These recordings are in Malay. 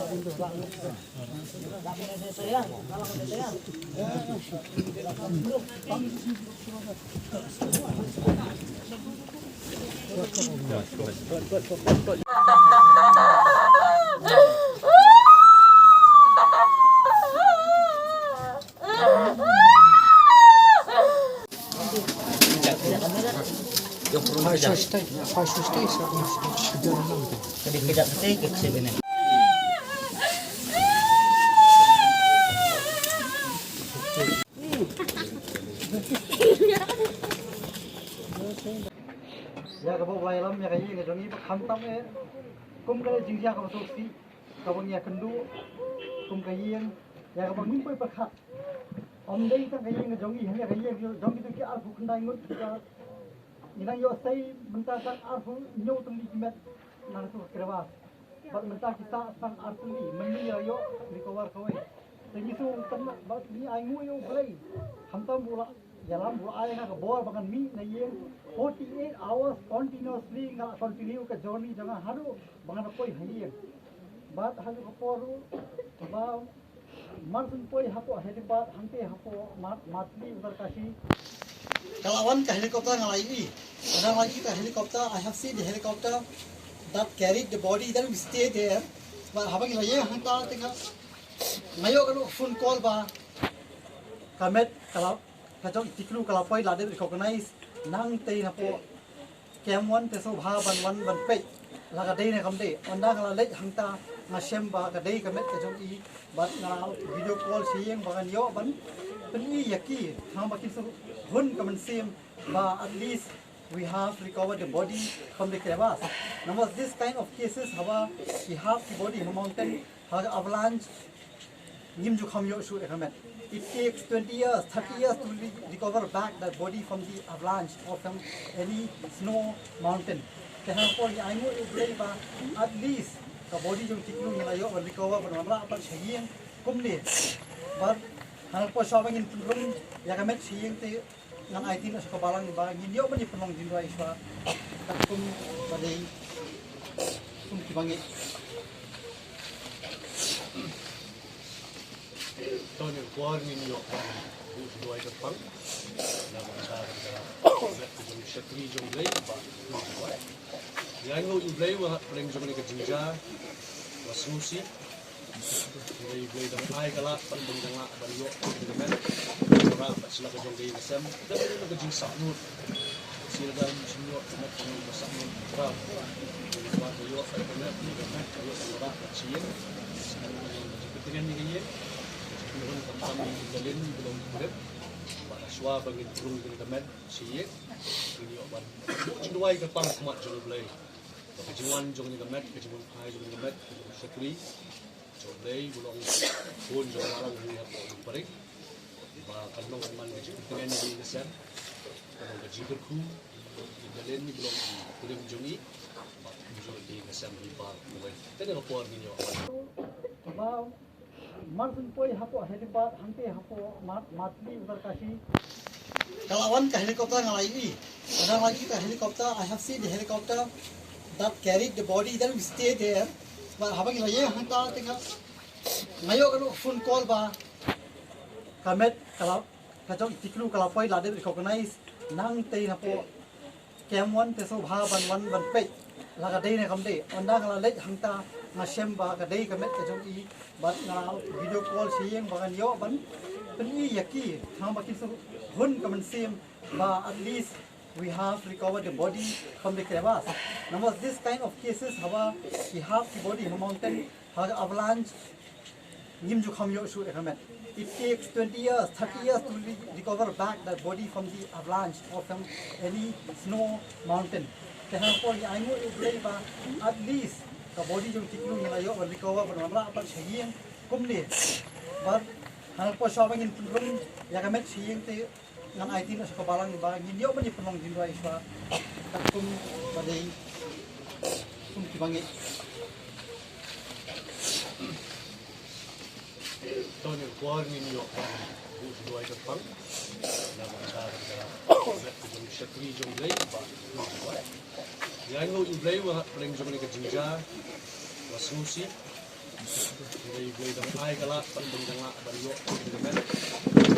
Ya ka bawa lam ya kayi ke jongi kham tam e kum kale jingja ka masuk si ka bang ya kendu kum kayi ya ka bang nimpai pakha om dei ta kayi ke jongi ya kayi jongi tu ki ar bu khandai ngut ka ina yo sai menta kan ar bu nyu tum di met nang tu krewa bat menta kita sang ar tu ni meni yo recover kawai tegi tu tan bat ni ai ngu yo blai kham tam bula jalan buat ayah nak bawa bahkan mi na ye 48 hours continuously nak continue ke journey jangan haru bahkan apa yang bat halu kaporu bah marsun poi hapo helibat hante hapo matli utar kasi kalawan ke helikopter ngalai ini ada lagi ke helikopter I have seen the helicopter that carried the body then we stay there but habang lagi hantar tinggal mayo kalau phone call ba kamet kalau kacau tiklu kalau poi lade recognize nang tei na po kemwan te so bha ban pe la ka dei na kam dei onda kala le hangta nga shem ba ka dei kamet ka jong i bat na video call sieng ba kan yo ban pen i yaki ha ba ki so hun ka man sim ba at least we have recovered the body from the crevasse now this kind of cases haba we have the body mountain ha avalanche nim ju kham yo su kamet. It takes 20 years, 30 years to recover back that body from the avalanche or from any snow mountain. Kaya po I know at least the body yung tiklu nila yo will recover but mamra apat siyeng kumli. But hang po shopping in room yakamet siyeng te ng IT na sa kabalang iba hindi yo man ipunong dinwa iswa kum baday kum kibangi. Tony Guarni New York, who's doing the punk. Now, I'm Shatri Jonglay, but the angle you play will bring Jomanica Jinja, was Susi. They played the high galap, but the York, the men, but she like a Jonglay the Sam, the Jin Samu. See the New York, the Metro, the Samu, the York, the Metro, the Rat, the Chien, and the Belum kami jalin belum kurep, pada suah bagi turun dari kemet siye, ini obat. Cuma ke pang semat jauh belai, kejuan jauh dari kemet, kejuan hai jauh dari kemet, sekali jauh belai belum pun jauh malam ini apa berik, bahkan nong man kecil dengan di kesan, kalau kecil berku, jalin belum kurep jauh ini, jauh di kesan di bar, tapi apa ini obat. Marsun poi hapo helibat hante hapo matli utar kasi kalawan ke helikopter ngalai ini ada lagi ke helikopter I have seen the helicopter that carried the body then we stay there but habang lagi hantar tinggal mayo kalau phone call ba kamet kalau kacau tiklu kalau poi lade recognize nang tei na po kemwan te so bha ban pe la ka dei na kam dei onda kala le hangta nga shem ba ka dei kamet ka jong i bat na video call sieng ba kan yo ban pen i yaki ha ba ki so hun ka man sim ba at least we have recovered the body from the crevasse now this kind of cases haba we have the body mountain ha avalanche nim ju kham yo su kamet it takes 20 years 30 years to recover back that body from the avalanche or from any snow mountain kaya po I know at least the body yung tiklu nila yo will recover but mamra apat siyeng kumli but hang po shopping in room yakamet siyeng te ng IT na sa kabalang iba hindi yo man ipunong dinwa iswa kum baday kum kibangi. Tony Guarni New York, who's doing the punk. Now, I'm Shatri Jonglay, but the angle you play will bring Jomanica Jinja, was Susi. Boleh dah ai kala pandang dang ban yo dengan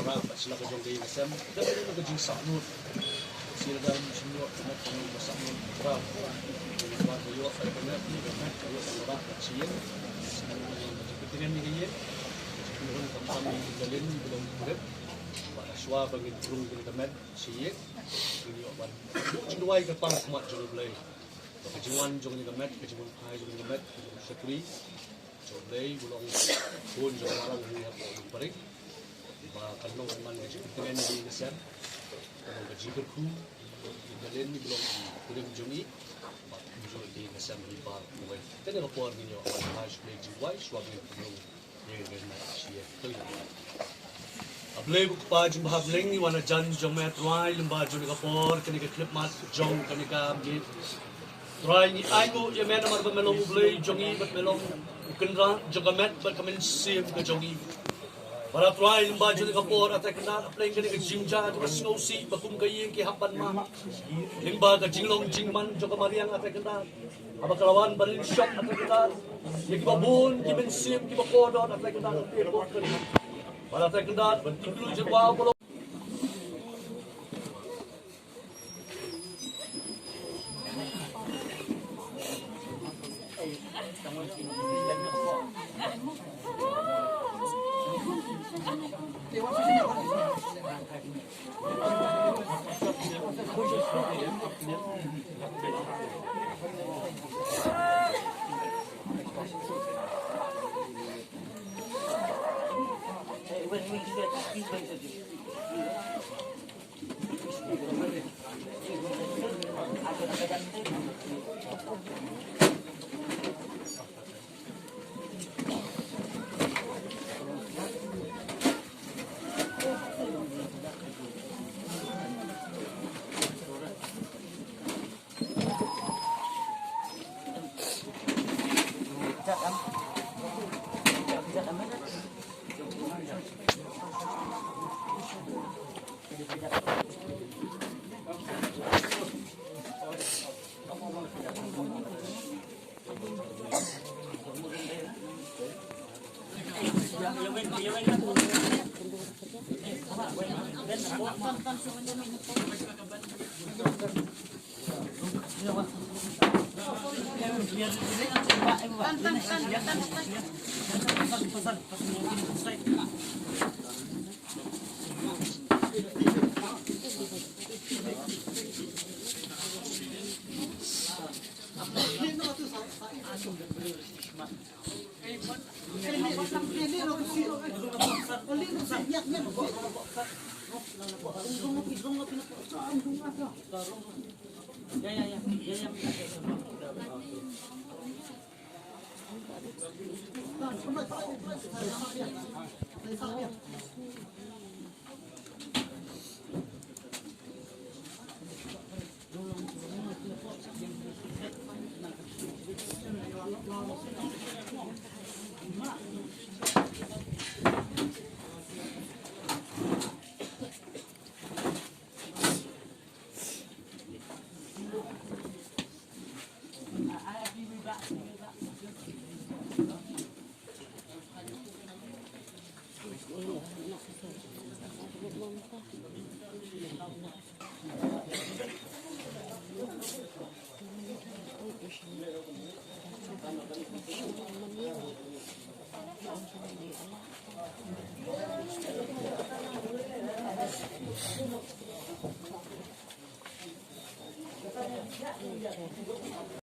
ora sila ko jong dei sem dan ini ko jing saknut sila dalam semua cuma kami bersama ora buat yo benar ni benar yo ora sien kepentingan ni ye belum kami dalin belum urip pada swa bagi turun ke teman sien ini obat cinduai ke pang mat jong blai kejuan jong ni gamet kejuan hai jong ni gamet sekuri Jodai belum pun jangan orang ni apa berik, bahkan long man ni dengan ni kesan, kalau gaji berku, jalan ni belum belum juni, muncul di kesan riba mulai. Tapi kalau puan ni orang harus beli jiwai, suami belum ni dengan siapa tu. Ablay buku paj bahab lengi wana jan jomet rai lemba juni kapor kini ke klip mat jong kini ka bit. Rai ni aigu je mana mar melong blay jongi bat melong kenra jogamet bat kamen sim ke jongi. Para rai lemba juni kapor atai kena ablay kini ke jingja ke snow si bakum kayi ke hapan ma. Lemba ke jinglong jingman jogamariang atai kena. Aba kalawan barin shop atai kena. Ki babun ki ben sim ki bakodon atai kena tepok keni. Para saya kenal, betul jawab kalau. Thank you.